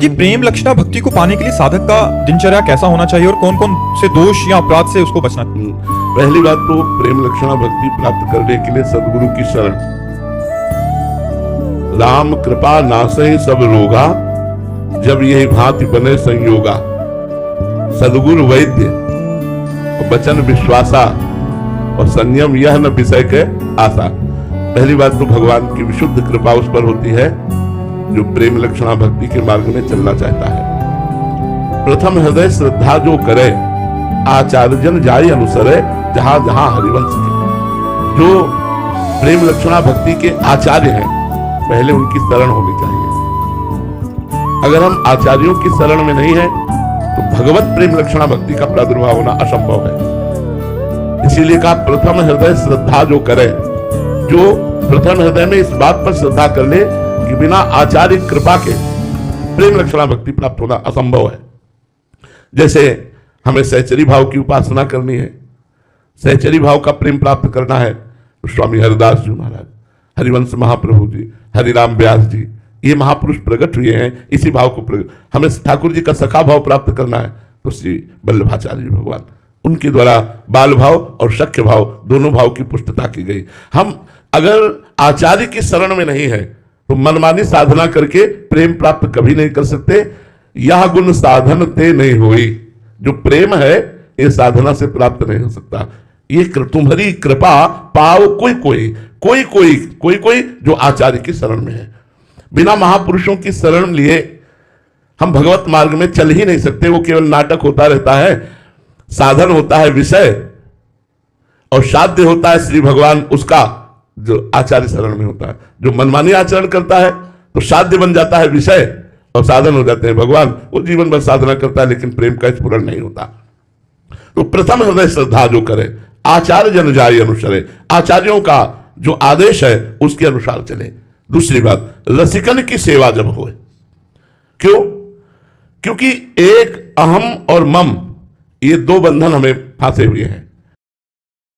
कि प्रेम लक्षणा भक्ति को पाने के लिए साधक का दिनचर्या कैसा होना चाहिए और कौन कौन से दोष या अपराध से उसको बचना चाहिए? पहली बात तो प्रेम लक्षणा भक्ति प्राप्त करने के लिए सदगुरु की शरण। राम कृपा नासहि सब रोगा, जब यही भांति बने संयोगा। सदगुरु वैद्य और वचन विश्वासा और संयम यह न विषय के आशा। पहली बात तो भगवान की विशुद्ध कृपा उस पर होती है जो प्रेम लक्षणा भक्ति के मार्ग में चलना चाहता है। प्रथम हृदय श्रद्धा जो करे, आचार्य जन जाय अनुसरे, जहां जहां हरिवंश के। जो प्रेम लक्षणा भक्ति के आचार्य हैं, पहले उनकी शरण होनी चाहिए। अगर हम आचार्यों की शरण में नहीं है तो भगवत प्रेम लक्षणा भक्ति का प्रादुर्भाव होना असंभव है। इसीलिए कहा प्रथम हृदय श्रद्धा जो करे। जो प्रथम हृदय में इस बात पर श्रद्धा कर ले कि बिना आचार्य कृपा के प्रेम लक्षणा भक्ति प्राप्त होना असंभव है। जैसे हमें सहचरी भाव की उपासना करनी है, सहचरी भाव का प्रेम प्राप्त करना है तो स्वामी हरिदास जी महाराज, हरिवंश महाप्रभु जी, हरिराम व्यास जी, ये महापुरुष प्रकट हुए हैं इसी भाव को प्रकट। हमें ठाकुर जी का सखा भाव प्राप्त करना है तो श्री वल्लभाचार्य भगवान, उनके द्वारा बाल भाव और सख्य भाव दोनों भाव की पुष्टता की गई। हम अगर आचार्य की शरण में नहीं है तो मनमानी साधना करके प्रेम प्राप्त कभी नहीं कर सकते। यह गुण साधन ते नहीं हुई। जो प्रेम है ये साधना से प्राप्त नहीं हो सकता। ये तुम्हारी कृपा पाओ कोई कोई कोई कोई कोई कोई जो आचार्य की शरण में है। बिना महापुरुषों की शरण लिए हम भगवत मार्ग में चल ही नहीं सकते। वो केवल नाटक होता रहता है, साधन होता है विषय, और साध्य होता है श्री भगवान उसका जो आचार्य शरण में होता है। जो मनमानी आचरण करता है तो साध्य बन जाता है विषय और साधन हो जाते हैं भगवान। वो जीवन भर साधना करता है लेकिन प्रेम का स्फुरण नहीं होता। तो प्रथम हृदय श्रद्धा जो करे, आचार्य जन जाय अनुसरे, आचार्यों का जो आदेश है उसके अनुसार चले। दूसरी बात, रसिकन की सेवा जब होए। क्यों? क्योंकि एक अहम और मम, ये दो बंधन हमें फांसे हुए हैं।